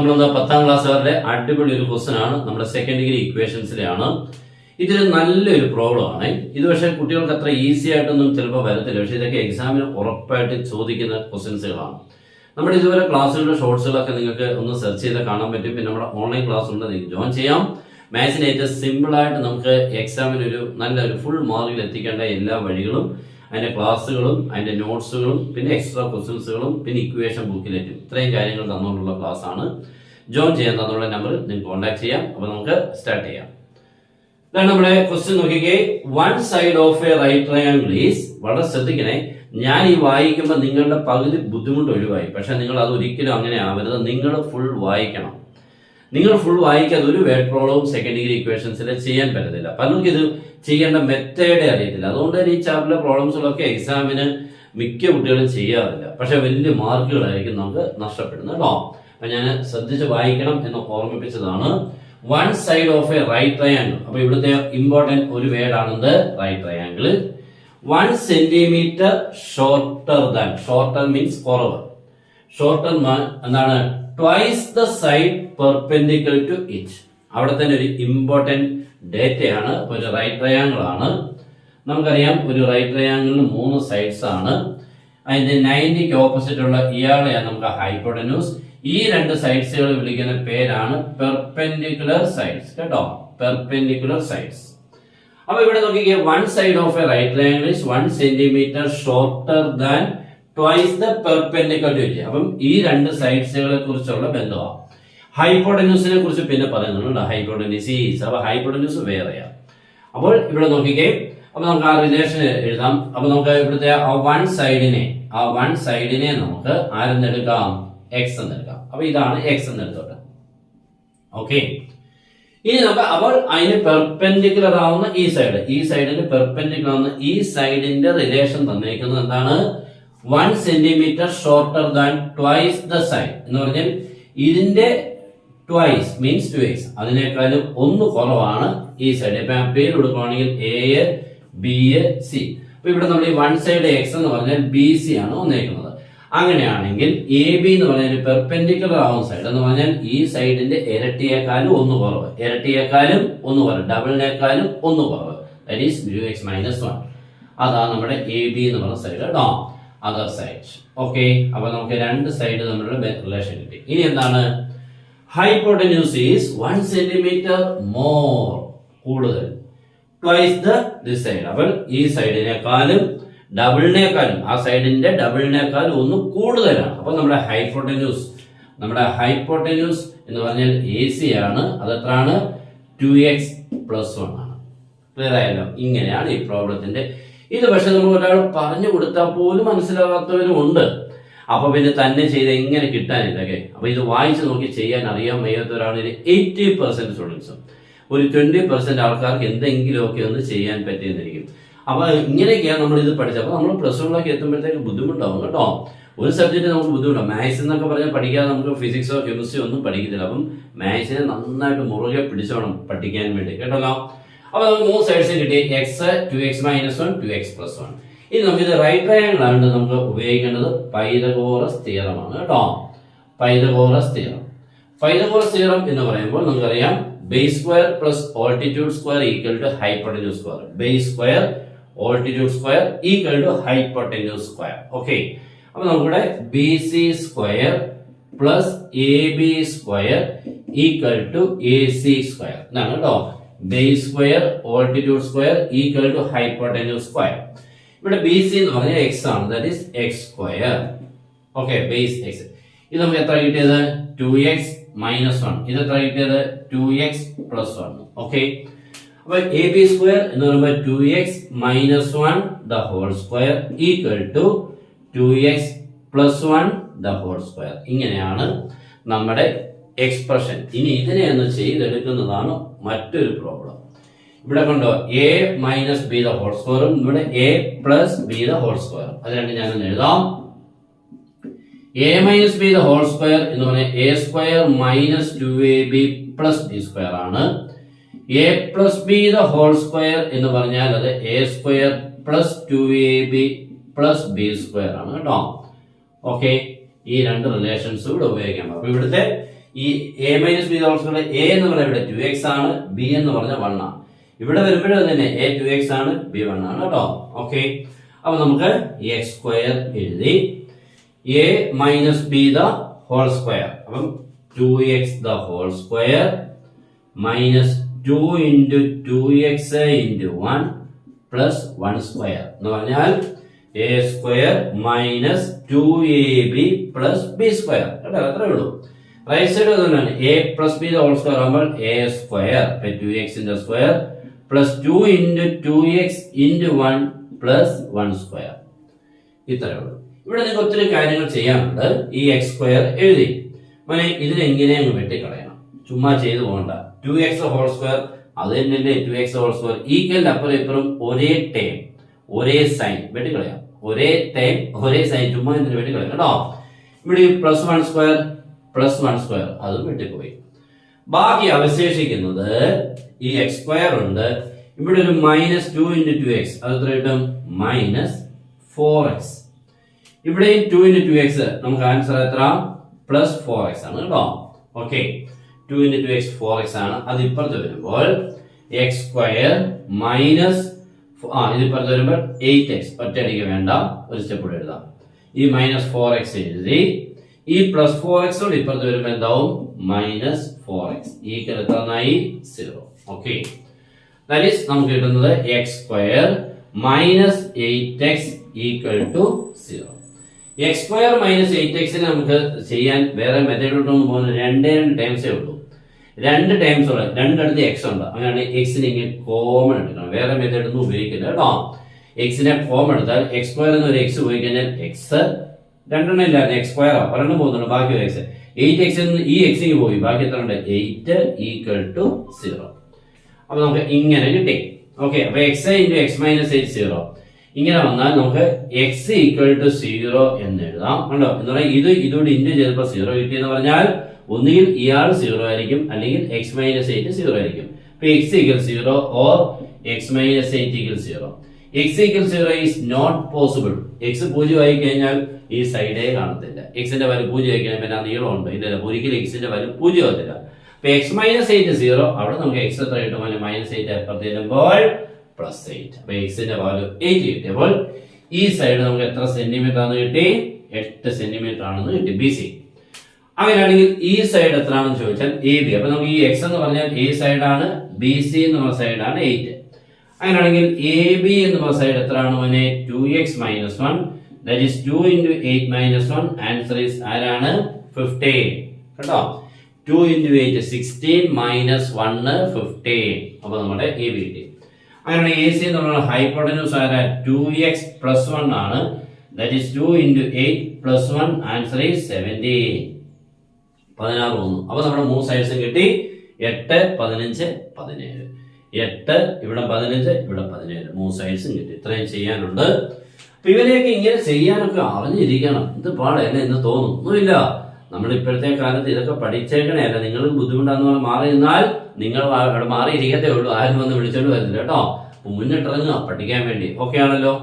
നമ്മളെന്താ 10ാം ക്ലാസ്സുകാരുടെ അടിപൊളി ഒരു ക്വസ്റ്റൻ ആണ്. നമ്മുടെ സെക്കൻഡ് ഡിഗ്രി ഇക്വേഷൻസിലെയാണ്. ഇതൊരു നല്ലൊരു പ്രോബ്ലം ആണ്. ഇത് പക്ഷേ കുട്ടികൾക്ക് അത്ര ഈസി ആയിട്ടൊന്നും ചിലപ്പോൾ വരത്തില്ല. പക്ഷെ ഇതൊക്കെ എക്സാമിന് ഉറപ്പായിട്ട് ചോദിക്കുന്ന ക്വസ്റ്റൻസുകളാണ്. നമ്മുടെ ഇതുവരെ ക്ലാസ്സുകളുടെ ഷോർട്സുകളൊക്കെ നിങ്ങൾക്ക് ഒന്ന് സെർച്ച് ചെയ്താൽ കാണാൻ പറ്റും. പിന്നെ നമ്മുടെ ഓൺലൈൻ ക്ലാസ് ഉണ്ട്, നിങ്ങൾക്ക് ജോയിൻ ചെയ്യാം. മാത്സിന് ഏറ്റവും സിമ്പിളായിട്ട് നമുക്ക് എക്സാമിന് ഒരു നല്ലൊരു ഫുൾ മാർക്കിൽ എത്തിക്കേണ്ട എല്ലാ വഴികളും, അതിന്റെ ക്ലാസ്സുകളും അതിന്റെ നോട്ട്സുകളും പിന്നെ എക്സ്ട്രാ ക്വസ്റ്റൻസുകളും പിന്നെ ഇക്വേഷൻ ബുക്കിലേറ്റും ഇത്രയും കാര്യങ്ങൾ തന്നുകൊണ്ടുള്ള ക്ലാസ് ആണ്. ജോയിൻ ചെയ്യാൻ തന്നുള്ള നമ്പറിൽ നിങ്ങൾക്ക് കോൺടാക്ട് ചെയ്യാം. അപ്പൊ നമുക്ക് സ്റ്റാർട്ട് ചെയ്യാം. നമ്മുടെ ക്വസ്റ്റ്യൻ നോക്കിക്കേ. One side of a right triangle is, വളരെ ശ്രദ്ധിക്കണേ, ഞാൻ ഈ വായിക്കുമ്പോൾ നിങ്ങളുടെ പകുതി ബുദ്ധിമുട്ട് ഒഴിവായി. പക്ഷെ നിങ്ങൾ അത് ഒരിക്കലും അങ്ങനെ ആവരുത്. നിങ്ങൾ ഫുൾ വായിക്കണം. നിങ്ങൾ ഫുൾ വായിക്കാതെ ഒരു വേർഡ് പ്രോബ്ലവും സെക്കൻഡ് ഡിഗ്രി ഇക്വേഷൻസിൽ ചെയ്യാൻ പറ്റത്തില്ല. പലർക്കും ഇത് ചെയ്യേണ്ട മെത്തേഡേ അറിയത്തില്ല. അതുകൊണ്ട് തന്നെ ഈ ചാപ്റ്ററിലെ പ്രോബ്ലംസുകളൊക്കെ എക്സാമിന് മിക്ക കുട്ടികളും ചെയ്യാറില്ല. പക്ഷെ വലിയ മാർക്കുകളായിരിക്കും നമുക്ക് നഷ്ടപ്പെടുന്നത് കേട്ടോ. അപ്പൊ ഞാൻ ശ്രദ്ധിച്ച് വായിക്കണം എന്ന് ഓർമ്മിപ്പിച്ചതാണ്. One side of a right triangle. അപ്പൊ ഇവിടുത്തെ ഇമ്പോർട്ടന്റ് ഒരു വേർഡാണെന്ത്? Right triangle. 1 centimetre shorter than, shorter means കുറവ്, ഷോർട്ടർ എന്താണ്? Twice the side perpendicular to it. അവിടെ തന്നെ ഒരു ഇമ്പോർട്ടന്റ് ഡേറ്റയാണ്. ഒരു റൈറ്റ് ട്രയാങ്കിൾ ആണ്. നമുക്കറിയാം ഒരു റൈറ്റ് ട്രയാങ്കിളിന് 3 സൈഡ്സ് ആണ്. അതിന്റെ 90ക്ക് ഓപ്പോസിറ്റ് ഉള്ള ഇയാളെയാണ് നമുക്ക് ഹൈപ്പോട്ടന്യൂസ്. ഈ 2 സൈഡ്സുകൾ വിളിക്കുന്ന പേരാണ് പെർപെൻഡിക്കുലർ സൈഡ്സ് കേട്ടോ, പെർപെൻഡിക്കുലർ സൈഡ്സ്. അപ്പൊ ഇവിടെ നോക്കിക്കേ, one side of a right triangle is 1 centimetre shorter than twice the perpendicular to it. അപ്പം ഈ 2 സൈഡ്സുകളെ കുറിച്ചുള്ള ബന്ധമാണ്. ഹൈപ്പോട്ടന്യൂസിനെ കുറിച്ച് പിന്നെ പറയുന്നുണ്ട്, ഹൈപ്പോട്ടന്യൂസ് ഈസ്. അപ്പൊ ഹൈപ്പോട്ടന്യൂസ് വേറെയാണ്. അപ്പോൾ ഇവിടെ നോക്കിക്കേ, അപ്പൊ നമുക്ക് ആ റിലേഷൻ എഴുതാം. അപ്പൊ നമുക്ക് ഇവിടുത്തെ ആ വൺ സൈഡിനെ നമുക്ക് ആരെന്നെടുക്കാം? എക്സ് എന്നെടുക്കാം. അപ്പൊ ഇതാണ് എക്സ് എന്നെടുത്തോട്ടെ. ഓക്കെ, ഇനി നമുക്ക് അപ്പോൾ അതിന് പെർപെൻഡിക്കുലർ ആവുന്ന ഈ സൈഡിന് പെർപെൻഡിക്കുലർ ആവുന്ന ഈ സൈഡിന്റെ റിലേഷൻ തന്നിരിക്കുന്നത് എന്താണ്? 1 centimetre shorter than twice the side എന്ന് പറഞ്ഞാൽ ഇതിന്റെ ട്വൈസ് മീൻസ് 2x, അതിനേക്കാളും 1 കുറവാണ് ഈ സൈഡ്. ഇപ്പൊ പേര് കൊടുക്കുകയാണെങ്കിൽ എ ബി സി. അപ്പൊ ഇവിടെ നമ്മൾ ഈ 1 സൈഡ് എക്സ് എന്ന് പറഞ്ഞാൽ ബി സി ആണ് വന്നേക്കുന്നത്. അങ്ങനെയാണെങ്കിൽ എ ബി എന്ന് പറഞ്ഞാൽ പെർപെൻഡിക്കുലർ ആവുന്ന സൈഡ് എന്ന് പറഞ്ഞാൽ ഈ സൈഡിന്റെ ഇരട്ടിയേക്കാളും 1 കുറവ്, ഇരട്ടിയേക്കാളും 1 കുറവ്, ഡബിളിനേക്കാളും 1 കുറവ്, ദാറ്റ് ഈസ് µx - 1. അതാണ് നമ്മുടെ എ ബി എന്ന് പറഞ്ഞ സൈഡ് കേട്ടോ, അതർ സൈഡ്. ഓക്കെ, അപ്പൊ നമുക്ക് 2 സൈഡ് തമ്മിലുള്ള റിലേഷൻ കിട്ടി. ഇനി എന്താണ്? ഹൈപ്പോട്ടന്യൂസ് ഈസ് 1 സെന്റിമീറ്റർ മോർ, കൂടുതൽ, ട്വൈസ് ദിസ് സൈഡ്. അപ്പോൾ ഈ സൈഡിനേക്കാളും ഡബിളിനേക്കാളും, ആ സൈഡിന്റെ ഡബിളിനേക്കാളും 1 കൂടുതലാണ്. അപ്പൊ നമ്മുടെ ഹൈപ്പോട്ടന്യൂസ് എന്ന് പറഞ്ഞാൽ എ സി ആണ്. അത് എത്രയാണ്? 2x + 1 ആണ്. ക്ലിയർ ആയല്ലോ? ഇങ്ങനെയാണ് ഈ പ്രോബ്ലത്തിന്റെ. ഇത് പക്ഷെ നമുക്ക് ഒരാൾ പറഞ്ഞു കൊടുത്താൽ പോലും മനസ്സിലാകാത്തവരും ഉണ്ട്. അപ്പൊ പിന്നെ തന്നെ ചെയ്ത് എങ്ങനെ കിട്ടാനിതൊക്കെ? അപ്പൊ ഇത് വായിച്ചു നോക്കി ചെയ്യാൻ അറിയാൻ വയ്യാത്തവരാണ് 80% സ്റ്റുഡൻസും. ഒരു 20% ആൾക്കാർക്ക് എന്തെങ്കിലുമൊക്കെ ഒന്ന് ചെയ്യാൻ പറ്റിയെന്നിരിക്കും. അപ്പൊ ഇങ്ങനെയൊക്കെയാണ് നമ്മൾ ഇത് പഠിച്ചത്. അപ്പൊ നമ്മൾ +1 എത്തുമ്പോഴത്തേക്ക് ബുദ്ധിമുട്ടാവും കേട്ടോ. ഒരു സബ്ജക്റ്റ് നമുക്ക് ബുദ്ധിമുട്ടാവും. മാത്സ് എന്നൊക്കെ പറഞ്ഞാൽ പഠിക്കാതെ നമുക്ക് ഫിസിക്സോ കെമിസ്ട്രിയോ ഒന്നും പഠിക്കത്തില്ല. അപ്പം മാത്സിനെ നന്നായിട്ട് മുറുകെ പിടിച്ചോണം പഠിക്കാൻ വേണ്ടി കേട്ടോ. അപ്പൊ നമുക്ക് 3 സൈഡ്സ് കിട്ടി, എക്സ്, 2x - 1, 2x + 1. ഇനി നമുക്ക് ഇത് റൈറ്റ് ട്രയാങ്കിൾ ആണ് നമുക്ക് ഉപയോഗിക്കേണ്ടത് പൈതഗോറസ് തിയറമാണ് കേട്ടോ. പൈതഗോറസ് തിയറം എന്ന് പറയുമ്പോൾ നമുക്കറിയാം base square plus altitude square equal to hypotenuse square. Base square altitude square equal to hypotenuse square. Okay, അപ്പൊ നമുക്കിവിടെ B C square plus A B square equal to A C square എന്നാണ് കേട്ടോ. Base square altitude square equal to hypotenuse square. ഇവിടെ B C എന്ന് പറഞ്ഞാൽ x ആണ്, that is x square. Okay, base x. ഇത് നമുക്ക് എത്ര കിട്ടിയത്? 2x - 1. ഇത് എത്ര കിട്ടിയത്? 2x + 1. ഓക്കെ, അപ്പൊ എ ബി സ്ക്വയർ എന്ന് പറയുമ്പോൾ 2x - 1 the whole square equal to 2x + 1 the whole square. ഇങ്ങനെയാണ് നമ്മുടെ എക്സ്പ്രഷൻ. ഇനി ഇതിനെ ഒന്ന് ചെയ്തെടുക്കുന്നതാണ് മറ്റൊരു പ്രോബ്ലം. ഇവിടെ കണ്ടോ, a - b the whole square, ഇവിടെ a + b the whole square. അത് രണ്ടും ഞാനൊന്ന് എഴുതാം. a - b the whole square എന്ന് പറഞ്ഞാൽ a square - 2ab + b square ആണ്. a + b the whole square എന്ന് പറഞ്ഞാൽ അത് a square + 2ab + b square ആണ് കേട്ടോ. ഓക്കെ, ഈ 2 റിലേഷൻസ് ഇവിടെ ഉപയോഗിക്കാം. അപ്പൊ ഇവിടുത്തെ ഈ a minus B whole square a എന്ന് പറഞ്ഞാൽ ഇവിടെ 2x ആണ്, b എന്ന് പറഞ്ഞാൽ 1 ആണ്. ഇവിടെ വരുമ്പോഴും തന്നെ a 2x ആണ്, b 1 ആണ് കേട്ടോ. ഓക്കെ, അപ്പൊ നമുക്ക് x സ്ക്വയർ എഴുതി a minus B the whole square. അപ്പം 2x the whole square minus 2 into 2x into 1 plus 1 square എന്ന് പറഞ്ഞാൽ a square minus 2ab plus B square കേട്ടോ. അത്രേ ഉള്ളൂ. റൈറ്റ് സൈഡ് തന്നെയാണ് a plus B whole square ആകുമ്പോൾ a square 2x square plus 2 into 2x into 1 plus 1 square. ഇത്രേ ഉള്ളൂ. ഇവിടെ നിങ്ങൾക്ക് ഒത്തിരി കാര്യങ്ങൾ ചെയ്യാനുണ്ട്. ഈ എക്സ് സ്ക്വയർ എഴുതി മോനെ ഇതിനെ എങ്ങനെ അങ്ങ് വെട്ടിക്കളയണം, ചുമ്മാ ചെയ്തു പോകണ്ട. 2x ഹോൾ സ്ക്വയർ അത് തന്നെയല്ലേ 2x ഹോൾ സ്ക്വയർ ഈക്വൽ അപ്പുറം ഇപ്പുറം ഒരേ ടേം ഒരേ സൈൻ വെട്ടിക്കളയാം. ഒരേ ടൈം ഒരേ സൈൻ ചുമ്മാ ഇതിന് വെട്ടിക്കളയാം കേട്ടോ. ഇവിടെ പ്ലസ് 1 സ്ക്വയർ പ്ലസ് 1 സ്ക്വയർ അതും വെട്ടിപ്പോയി. ബാക്കി അവശേഷിക്കുന്നത് ഈ എക്സ് സ്ക്വയർ ഉണ്ട്. ഇവിടെ ഒരു മൈനസ് 2 ഇൻറ്റു 2x അത് എത്ര കിട്ടും? Minus 4x. ഇവിടെയും 2 ഇൻറ്റു 2x നമുക്ക് ആൻസർ എത്ര? പ്ലസ് 4x ആണ് കേട്ടോ. ഓക്കെ, 2 ഇൻറ്റു 2x 4x ആണ്. അത് ഇപ്പുറത്ത് വരുമ്പോൾ എക്സ് സ്ക്വയർ മൈനസ് ഇത് ഇപ്പുറത്ത് വരുമ്പോൾ 8x ഒറ്റയടിക്ക് വേണ്ട, ഒരു സ്റ്റെപ്പ് കൂടെ എഴുതാം. ഈ മൈനസ് 4x എഴുതി ഈ പ്ലസ് 4x കൂടെ ഇപ്പുറത്ത് വരുമ്പോൾ എന്താവും? മൈനസ് 4x ഈക്വൽ എത്രയായി? 0. ഓക്കെ, ദാറ്റ് ഈസ് നമുക്ക് കിട്ടുന്നത് x square minus 8x equal to 0. X square minus 8x നമുക്ക് ചെയ്യാൻ വേറെ മെത്തേഡിലോട്ടൊന്നും പോകുന്ന രണ്ടേ ടൈംസേ ഉള്ളൂ. രണ്ട് ടൈംസ് ഉള്ള രണ്ടിടത്ത് എക്സ് ഉണ്ട്. അങ്ങനെയാണ് എക്സിന് ഇങ്ങനെ കോമൺ എടുക്കണം. വേറെ മെത്തേഡ് ഒന്നും ഉപയോഗിക്കില്ല കേട്ടോ. എക്സിനെ കോമൺ എടുത്താൽ എക്സ് സ്ക്വയർ എന്ന് ഒരു എക്സ് പോയി കഴിഞ്ഞാൽ എക്സ് രണ്ടെണ്ണം ഇല്ലായിരുന്നു, എക്സ് സ്ക്വയർ ഒരെണ്ണം പോകുന്നുണ്ട്, ബാക്കി ഒരു എക്സ് 8x ഈ എക്സിന് പോയി, ബാക്കി എത്ര ഉണ്ട്? 8 ഈക്വൽ ടു 0. അപ്പൊ നമുക്ക് ഇങ്ങനെ കിട്ടി. ഓക്കെ, അപ്പൊ എക്സ് ഇൻറ്റു എക്സ് മൈനസ് 8 0. ഇങ്ങനെ വന്നാൽ നമുക്ക് എക്സ് ഈക്വൽ ടു 0 എന്ന് എഴുതാം. കണ്ടോ? എന്ന് പറഞ്ഞാൽ ഇതോട് ഇൻറ്റു ചെയ്തപ്പോൾ 0 കിട്ടിയെന്ന് പറഞ്ഞാൽ ഒന്നുകിൽ ഇയാൾ 0 ആയിരിക്കും, അല്ലെങ്കിൽ എക്സ് മൈനസ് 8 0 ആയിരിക്കും. ഇപ്പൊ x equal 0 or x minus 8 equal 0. X equal 0 is not possible. X 0 ആയി കഴിഞ്ഞാൽ ഈ സൈഡേ കാണത്തില്ല. എക്സിന്റെ വാല്യൂ 0 ആയി കഴിഞ്ഞാൽ പിന്നെ നീളം ഉണ്ട്, ഇല്ല ഒരിക്കലും എക്സിന്റെ വാല്യൂ 0 ആകത്തില്ല. അപ്പൊ എക്സ് മൈനസ് 8 0, അവിടെ നമുക്ക് എക്സ് എത്ര കിട്ടും? മൈനസ് 8 അപ്പുറത്ത് ചെല്ലുമ്പോൾ പ്ലസ് 8. അപ്പൊ എക്സിന്റെ വാല്യൂ 8 കിട്ടിയപ്പോൾ ഈ സൈഡ് നമുക്ക് എത്ര സെന്റിമീറ്റർ ആണെന്ന് കിട്ടി? 8 സെന്റിമീറ്റർ ആണെന്ന് കിട്ടി, ബി സി. അങ്ങനെയാണെങ്കിൽ ഈ സൈഡ് എത്ര ആണെന്ന് ചോദിച്ചാൽ എ ബി. അപ്പൊ നമുക്ക് ഈ എക്സ് എന്ന് പറഞ്ഞാൽ എ സൈഡാണ്, ബി സി എന്ന് പറഞ്ഞ സൈഡാണ് 8. അങ്ങനെയാണെങ്കിൽ എ ബി എന്ന് പറഞ്ഞ സൈഡ് എത്ര ആണ്? 2x minus 1 that is 2 into 8 minus 1. Answer is ആരാണ്? 15 കേട്ടോ. 2 ഇൻറ്റു 8 16 മൈനസ് 1 15. അപ്പൊ നമ്മുടെ എ ബി കിട്ടി. അങ്ങനെ എ സി എന്ന് പറഞ്ഞാൽ ഹൈപ്പോട്ടന്യൂസ് ആരാ? 2x പ്ലസ് 1 ആണ്, that is 2 into 8 plus 1. Answer is 17. 16 വന്നു. അപ്പൊ നമ്മുടെ 3 സൈഡ്സും കിട്ടി. 8 15 17. 8 ഇവിടെ 15 ഇവിടെ 17. 3 സൈഡ്സും കിട്ടി. ഇത്രയും ചെയ്യാനുണ്ട്. അപ്പൊ ഇവരെയൊക്കെ ഇങ്ങനെ ചെയ്യാനൊക്കെ അറിഞ്ഞിരിക്കണം. ഇത് പാടല്ലേ എന്ന് തോന്നും. ഒന്നുമില്ല, നമ്മൾ ഇപ്പോഴത്തെ കാലത്ത് ഇതൊക്കെ പഠിച്ചേക്കണേ. അല്ല നിങ്ങൾ ബുദ്ധിമുട്ടാന്ന് പറഞ്ഞാൽ മാറി നിന്നാൽ നിങ്ങൾ അവിടെ മാറിയിരിക്കത്തേ ഉള്ളൂ. ആരും വന്ന് വിളിച്ചോണ്ട് വരുന്നില്ല കേട്ടോ. മുന്നിട്ടിറങ്ങുക പഠിക്കാൻ വേണ്ടി. ഓക്കെ ആണല്ലോ.